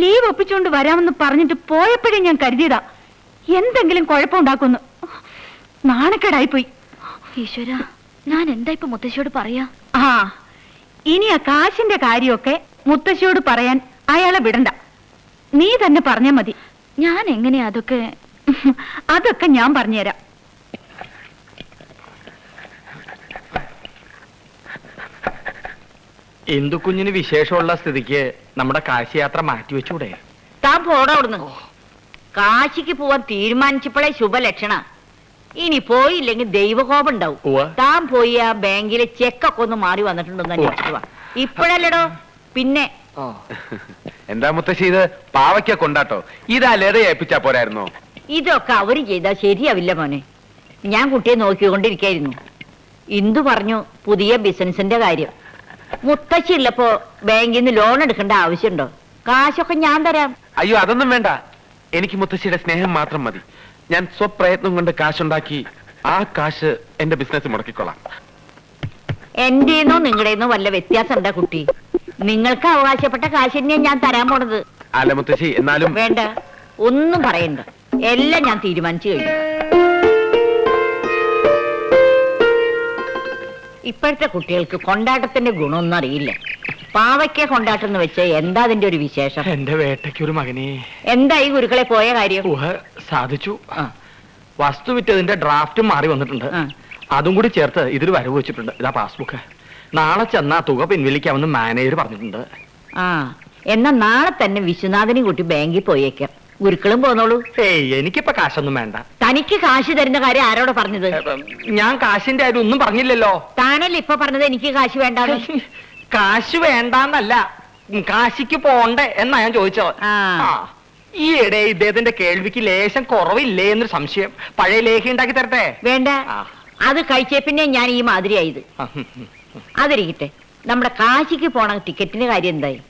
Leave ഒപ്പിച്ചുകൊണ്ട് വരാമെന്ന് പറഞ്ഞിട്ട് പോയപ്പോഴേ ഞാൻ കരുതിയതാ എന്തെങ്കിലും കുഴപ്പമുണ്ടാക്കുന്നു. നാണക്കേടായിപ്പോയി. ഈശ്വര, ഞാൻ എന്താ ഇപ്പൊ മുത്തശ്ശിയോട് പറയാ? ആ, ഇനി ആ കാശിന്റെ കാര്യമൊക്കെ മുത്തശ്ശിയോട് പറയാൻ അയാളെ വിടണ്ട. നീ തന്നെ പറഞ്ഞാ മതി. ഞാൻ എങ്ങനെയാ അതൊക്കെ? അതൊക്കെ ഞാൻ പറഞ്ഞുതരാം. ഇന്ദുക്കുഞ്ഞിന് വിശേഷമുള്ള സ്ഥിതിക്ക് നമ്മുടെ കാശി യാത്ര മാറ്റിവെച്ചൂടെ? താൻ പോടാ അവിടുന്ന്. കാശിക്ക് പോവാൻ തീരുമാനിച്ചപ്പോഴേ ശുഭലക്ഷണ. ഇനി പോയില്ലെങ്കിൽ ദൈവകോപം ഉണ്ടാവും. താൻ പോയി ആ ബാങ്കിലെ ചെക്കൊക്കെ ഒന്ന് മാറി വന്നിട്ടുണ്ടെന്ന് അന്വേഷിക്കുക. ഇപ്പോഴല്ലടോ, പിന്നെ. എന്താ മുത്തശ്ശി ഇത്? പാവയ്ക്ക കൊണ്ടാട്ടോ? ഇതാ ലത ഏൽപ്പിച്ചാ പോരായിരുന്നോ? ഇതൊക്കെ അവര് ചെയ്താൽ ശരിയാവില്ല മോനെ. ഞാൻ കുട്ടിയെ നോക്കിക്കൊണ്ടിരിക്കായിരുന്നു. ഇന്ദു പറഞ്ഞു പുതിയ ബിസിനസിന്റെ കാര്യം. മുത്തശ്ശി ഉള്ളപ്പോ ബാങ്കിൽ നിന്ന് ലോൺ എടുക്കേണ്ട ആവശ്യമുണ്ടോ? കാശൊക്കെ ഞാൻ തരാം. അയ്യോ, അതൊന്നും വേണ്ട. എനിക്ക് മുത്തശ്ശിയുടെ സ്നേഹം മാത്രം മതി. ഞാൻ സ്വപ്രയത്നം കൊണ്ട് കാശുണ്ടാക്കി ആ കാശ് എന്റെ ബിസിനസ് മുടക്കിക്കൊള്ളാം. എന്റെന്നോ നിങ്ങളുടെന്നോ വല്ല വ്യത്യാസം ഉണ്ടാ കുട്ടി? നിങ്ങൾക്ക് അവകാശപ്പെട്ട കാശ് തന്നെയാണ് ഞാൻ തരാൻ പോണത്. അല്ല മുത്തശ്ശി, എന്നാലും വേണ്ട, ഒന്നും പറയണ്ട. എല്ലാം ഞാൻ തീരുമാനിച്ചു കഴിഞ്ഞു. ഇപ്പോഴത്തെ കുട്ടികൾക്ക് കൊണ്ടാട്ടത്തിന്റെ ഗുണമൊന്നും അറിയില്ല. പാവയ്ക്ക കൊണ്ടാട്ടം എന്ന് വെച്ചാൽ എന്താ അതിന്റെ ഒരു വിശേഷം? എന്റെ വേട്ടയ്ക്കൊരു മകനെ. എന്തായി ഗുരുക്കളെ പോയ കാര്യം? സാധിച്ചു. വസ്തു വിറ്റതിന്റെ ഡ്രാഫ്റ്റും മാറി വന്നിട്ടുണ്ട്. അതും കൂടി ചേർത്ത് ഇതിൽ വരവ് വെച്ചിട്ടുണ്ട്. ഇതാ പാസ്ബുക്ക്. നാളെ ചെന്നാ തുക പിൻവലിക്കാമെന്ന് മാനേജർ പറഞ്ഞിട്ടുണ്ട്. ആ, എന്നാ നാളെ തന്നെ വിശ്വനാഥനെയും കൂട്ടി ബാങ്കിൽ പോയേക്കാം. ഗുരുക്കളും പോന്നോളൂ. ഏയ്, എനിക്കിപ്പോ കാശൊന്നും വേണ്ട. തനിക്ക് കാശ് തരുന്ന കാര്യം ആരോട് പറഞ്ഞത്? ഞാൻ കാശിന്റെ കാര്യം ഒന്നും പറഞ്ഞില്ലല്ലോ. താനല്ലേ ഇപ്പൊ പറഞ്ഞത് എനിക്ക് കാശ് വേണ്ടാന്ന്? കാശ് വേണ്ടാന്നല്ല, കാശിക്ക് പോണ്ടേ എന്നാ ഞാൻ ചോദിച്ചത്. ഈ ഇടെ ഇദ്ദേഹത്തിന്റെ കേൾവിക്ക് ലേശം കുറവില്ലേ എന്നൊരു സംശയം. പഴയ ലേഖ ഉണ്ടാക്കി തരട്ടെ? വേണ്ട, അത് കഴിച്ചേ പിന്നെ ഞാൻ ഈ മാതിരിയായത്. അതിരിക്കട്ടെ, നമ്മുടെ കാശിക്ക് പോണ ടിക്കറ്റിന്റെ കാര്യം എന്തായി?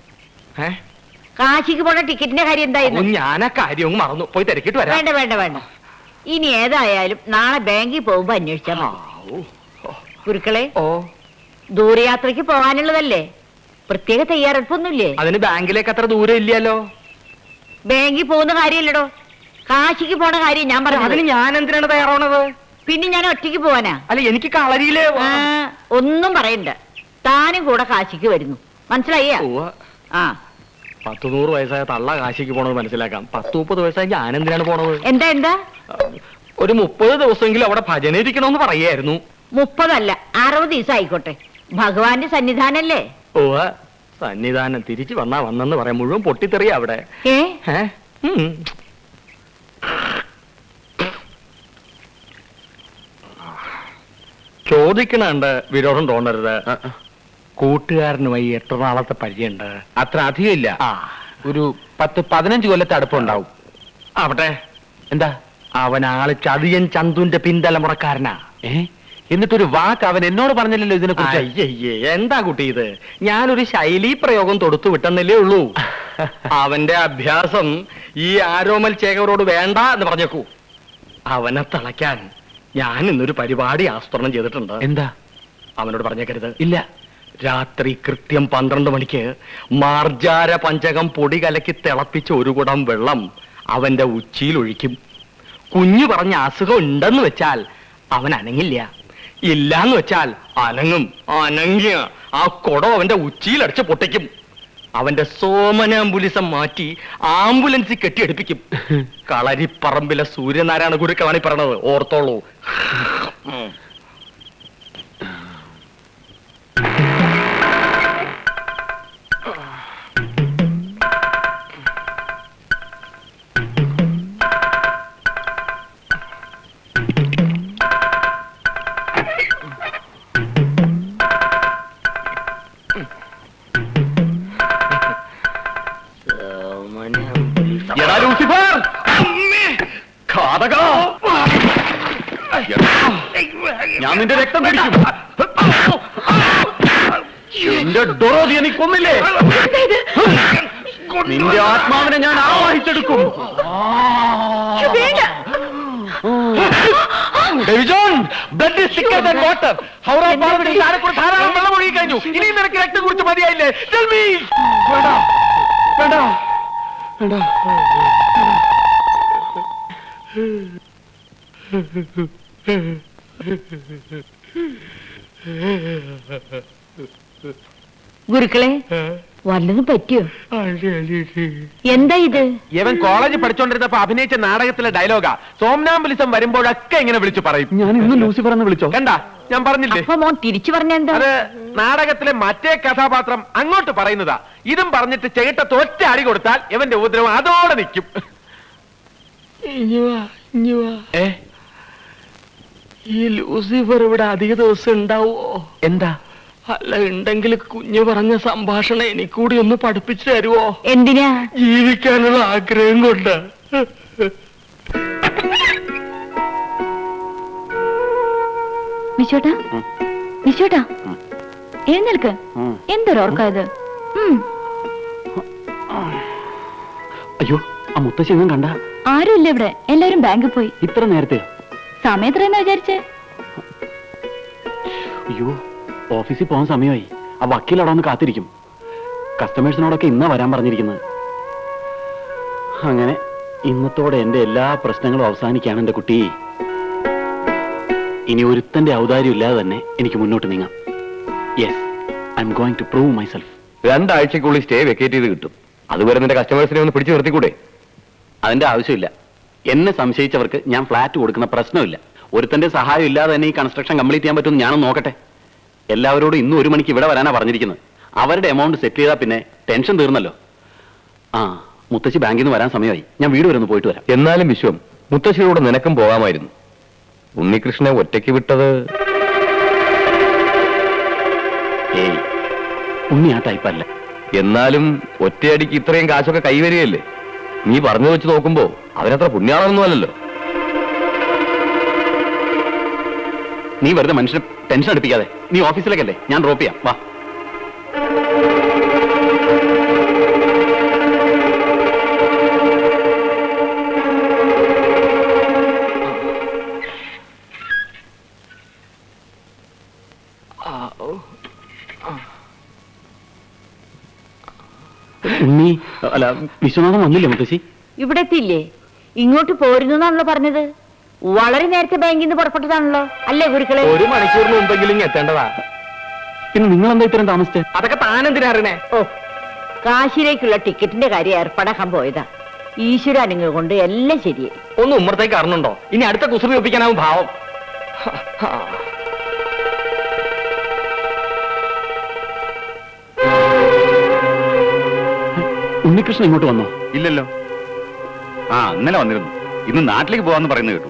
കാശിക്ക് പോണ ടിക്കറ്റിന്റെ കാര്യം എന്തായിരുന്നു? ഞാൻ ആ കാര്യവും മറന്നു. പോയി തിരക്കിട്ട് വരാം. വേണ്ട വേണ്ട വേണ്ട, ഇനി ഏതായാലും നാളെ ബാങ്കിൽ പോകുമ്പോ അന്വേഷിച്ചാൽ മതി. ഗുരുക്കളെ, ദൂരയാത്രക്ക് പോകാനുള്ളതല്ലേ? പ്രത്യേക തയ്യാറെടുപ്പൊന്നുമില്ലേ? അതിന് ബാങ്കിലേക്ക് അത്ര ദൂരം ഇല്ലല്ലോ. ബാങ്കിൽ പോകുന്ന കാര്യമല്ലടോ, കാശിക്ക് പോണ കാര്യം ഞാൻ പറഞ്ഞു. അതിന് ഞാൻ എന്തിനാണ് തയ്യാറാവണത്? പിന്നെ ഞാൻ ഒറ്റയ്ക്ക് പോവാനാ? അല്ല, എനിക്ക് കളരിയില് ഒന്നും പറയണ്ട. താനും കൂടെ കാശിക്ക് വരുന്നു, മനസ്സിലായ? ആ, 100 വയസ്സായ തള്ള കാശിക്ക് പോണത് മനസ്സിലാക്കാം. 10-30 വയസ്സായ ഞാൻ എന്തിനാണ് പോണത്? എന്താ എന്താ? ഒരു 30 ദിവസമെങ്കിലും അവിടെ ഭജന ഇരിക്കണമെന്ന് പറയായിരുന്നു. 30 അല്ല, 60 ദിവസം ആയിക്കോട്ടെ. ഭഗവാന്റെ സന്നിധാനല്ലേ? സന്നിധാനം തിരിച്ചു വന്നെന്ന് പറയാം. മുഴുവൻ പൊട്ടിത്തെറിയ അവിടെ. ചോദിക്കണുണ്ട്, വിരോധം തോന്നരുത്. കൂട്ടുകാരനുമായി എത്ര നാളത്തെ പരിചയമുണ്ട്? അത്ര അധികമില്ല. ഒരു 10-15 കൊല്ലത്തെ അടുപ്പുണ്ടാവും. ആവട്ടെ. എന്താ? അവൻ ആള് ചതിയൻ ചന്തുന്റെ പിന്തലമുറക്കാരനാ. എന്നിട്ടൊരു വാക്ക് അവൻ എന്നോട് പറഞ്ഞില്ലല്ലോ ഇതിനെ കുറിച്ച്. അയ്യേ, എന്താ കുട്ടി ഇത്? ഞാനൊരു ശൈലീ പ്രയോഗം തൊടുത്തു വിട്ടെന്നല്ലേ ഉള്ളൂ. അവന്റെ അഭ്യാസം ഈ ആരോമൽ ചേകവരോട് വേണ്ട എന്ന് പറഞ്ഞേക്കൂ. അവനെ തളയ്ക്കാൻ ഞാൻ ഇന്നൊരു പരിപാടി ആസൂത്രണം ചെയ്തിട്ടുണ്ട്. എന്താ? അവനോട് പറഞ്ഞേക്കരുത്. ഇല്ല. രാത്രി കൃത്യം 12 മണിക്ക് മാർജാര പഞ്ചകം പൊടി കലക്കി തിളപ്പിച്ച് ഒരു കുടം വെള്ളം അവന്റെ ഉച്ചിയിൽ ഒഴിക്കും. കുഞ്ഞു പറഞ്ഞ അസുഖം ഉണ്ടെന്ന് വെച്ചാൽ അവൻ അനങ്ങില്ല. ഇല്ലാന്ന് വെച്ചാൽ അനങ്ങും. അനങ്ങിയ ആ കുടം അവന്റെ ഉച്ചിയിൽ അടിച്ച് പൊട്ടിക്കും. അവന്റെ സോമനാംബുലിസം മാറ്റി ആംബുലൻസിൽ കെട്ടിയെടുപ്പിക്കും. കളരിപ്പറമ്പിലെ സൂര്യനാരായണ ഗുരുക്കളാണ് ഈ പറഞ്ഞത്, ഓർത്തോളൂ. ഞാൻ നിന്റെ രക്തം കുടിക്കും. എന്റെ ഡോറോതി നീ കൊന്നില്ലേ? നിന്റെ ആത്മാവിനെ ഞാൻ ആവാഹിച്ചെടുക്കും. ധാരാളം വെള്ളം ഒഴുകി കഴിഞ്ഞു. ഇനി നിനക്ക് രക്തം കുറിച്ച് മതിയായില്ലേ? വേണ്ട വേണ്ട ഗുരുക്കളെ വല്ലതും പറ്റിയോ? എന്താ ഇത്? ഇവൻ കോളേജ് പഠിച്ചോണ്ടിരുന്നപ്പോ അഭിനയിച്ച നാടകത്തിലെ ഡയലോഗാ. സോംനാംബുലിസം വരുമ്പോഴൊക്കെ ഇങ്ങനെ വിളിച്ചു പറയും. ഞാൻ ഇന്ന് ലൂസിഫർ എന്ന് വിളിച്ചോ? കണ്ട, ഞാൻ പറഞ്ഞില്ലേ? അപ്പൊ മോൻ തിരിച്ചു പറഞ്ഞെന്താ? അത് നാടകത്തിലെ മറ്റേ കഥാപാത്രം അങ്ങോട്ട് പറയുന്നതാ. ഇതും പറഞ്ഞിട്ട് ചേട്ടത്ത് ഒറ്റ അടി കൊടുത്താൽ ഇവന്റെ ഉപദ്രവം അതോടെ നിൽക്കും. ഏ, ഈ ലൂസിഫർ ഇവിടെ അധിക ദിവസം ഉണ്ടാവോ? എന്താ? അല്ല, ഉണ്ടെങ്കിൽ കുഞ്ഞു പറഞ്ഞ സംഭാഷണം എനിക്കൂടി ഒന്ന് പഠിപ്പിച്ചു തരുവോ? എന്തിനാ? ജീവിക്കാനുള്ള ആഗ്രഹം കൊണ്ട്. വിശ്വട്ടാ, വിശ്വട്ടാ, എഴുന്നേൽക്ക്. എന്തൊരോർക്കായത്? അയ്യോ, ആ മുത്തശ്ശി ഒന്നും കണ്ട? ആരുമില്ല ഇവിടെ, എല്ലാരും ബാങ്കിൽ പോയി. ഇത്ര നേരത്തെ? സമയം എത്രയെന്നാ വിചാരിച്ചേ? അയ്യോ, ഓഫീസിൽ പോകാൻ സമയമായി. ആ വക്കീൽ അവിടെ ഒന്ന് കാത്തിരിക്കും. കസ്റ്റമേഴ്സിനോടൊക്കെ ഇന്നാ വരാൻ പറഞ്ഞിരിക്കുന്നത്. അങ്ങനെ ഇന്നത്തോടെ എന്റെ എല്ലാ പ്രശ്നങ്ങളും അവസാനിക്കാണ് എന്റെ കുട്ടി. ഇനി ഒരുത്തന്റെ ഔദാര്യം ഇല്ലാതെ തന്നെ എനിക്ക് മുന്നോട്ട് നീങ്ങാം. Yes, I am going to prove myself. 2 ആഴ്ചക്കുള്ളിൽ സ്റ്റേ വെക്കേറ്റ് ചെയ്ത് കിട്ടും. അതുവരെ നിന്റെ കസ്റ്റമേഴ്സിനെ ഒന്ന് പിടിച്ചു നിർത്തിക്കൂടെ? അതിന്റെ ആവശ്യമില്ല. എന്നെ സംശയിച്ചവർക്ക് ഞാൻ ഫ്ലാറ്റ് കൊടുക്കുന്ന പ്രശ്നമില്ല. ഒരുത്തന്റെ സഹായം ഇല്ലാതെ തന്നെ ഈ കൺസ്ട്രക്ഷൻ കംപ്ലീറ്റ് ചെയ്യാൻ പറ്റുമെന്ന് ഞാനൊന്ന് നോക്കട്ടെ. എല്ലാവരോടും ഇന്ന് 1 മണിക്ക് ഇവിടെ വരാനാ പറഞ്ഞിരിക്കുന്നത്. അവരുടെ എമൗണ്ട് സെറ്റ് ചെയ്താൽ പിന്നെ ടെൻഷൻ തീർന്നല്ലോ. ആ, മുത്തശ്ശി ബാങ്കിൽ നിന്ന് വരാൻ സമയമായി. ഞാൻ വീട് വരെ ഒന്ന് പോയിട്ട് വരാം. എന്നാലും വിശ്വം, മുത്തശ്ശിയോട് നിനക്കും പോകാമായിരുന്നു. ഉണ്ണികൃഷ്ണനെ ഒറ്റയ്ക്ക് വിട്ടത്. ഏയ്, ഉണ്ണി ആ ടൈപ്പല്ല. എന്നാലും ഒറ്റയടിക്ക് ഇത്രയും കാശൊക്കെ കൈവരികയല്ലേ? നീ പറഞ്ഞു വെച്ച് നോക്കുമ്പോ അവനത്ര പുണ്യാളൊന്നും അല്ലല്ലോ. നീ വെറുതെ മനുഷ്യനെ ടെൻഷൻ അടുപ്പിക്കാതെ. നീ ഓഫീസിലേക്കല്ലേ, ഞാൻ ഡ്രോപ്പ് ചെയ്യാം. വാ. ഉണ്ണി, അല്ല, വിശ്വനാഥൻ വന്നില്ലേ മുത്തശ്ശി? ഇവിടെ എത്തിയില്ലേ? ഇങ്ങോട്ട് പോരുന്നാണല്ലോ പറഞ്ഞത്. വളരെ നേരത്തെ ബാങ്കിൽ നിന്ന് പുറപ്പെട്ടതാണല്ലോ, അല്ലേ ഗുരുക്കളെ? 1 മണിക്കൂറിന് മുമ്പെങ്കിലും എത്തേണ്ടതാ. പിന്നെ നിങ്ങൾ എന്താ ഇത്രയും താമസിച്ചേ? അതൊക്കെ താനെന്തിനാ അറിയണേ? ഓ, കാശിയിലേക്കുള്ള ടിക്കറ്റിന്റെ കാര്യം ഏർപ്പാടാക്കാൻ പോയതാ. ഈശ്വരാനുങ്ങൾ കൊണ്ട് എല്ലാം ശരിയായി. ഒന്ന് ഉമ്മറത്തേക്ക് അറിഞ്ഞുണ്ടോ? ഇനി അടുത്ത കുസൃതി ഒപ്പിക്കാനാവും ഭാവം. ഉണ്ണികൃഷ്ണൻ ഇങ്ങോട്ട് വന്നോ? ഇല്ലല്ലോ. ആ, ഇന്നലെ വന്നിരുന്നു. ഇന്ന് നാട്ടിലേക്ക് പോവാന്ന് പറയുന്നത് കേട്ടു.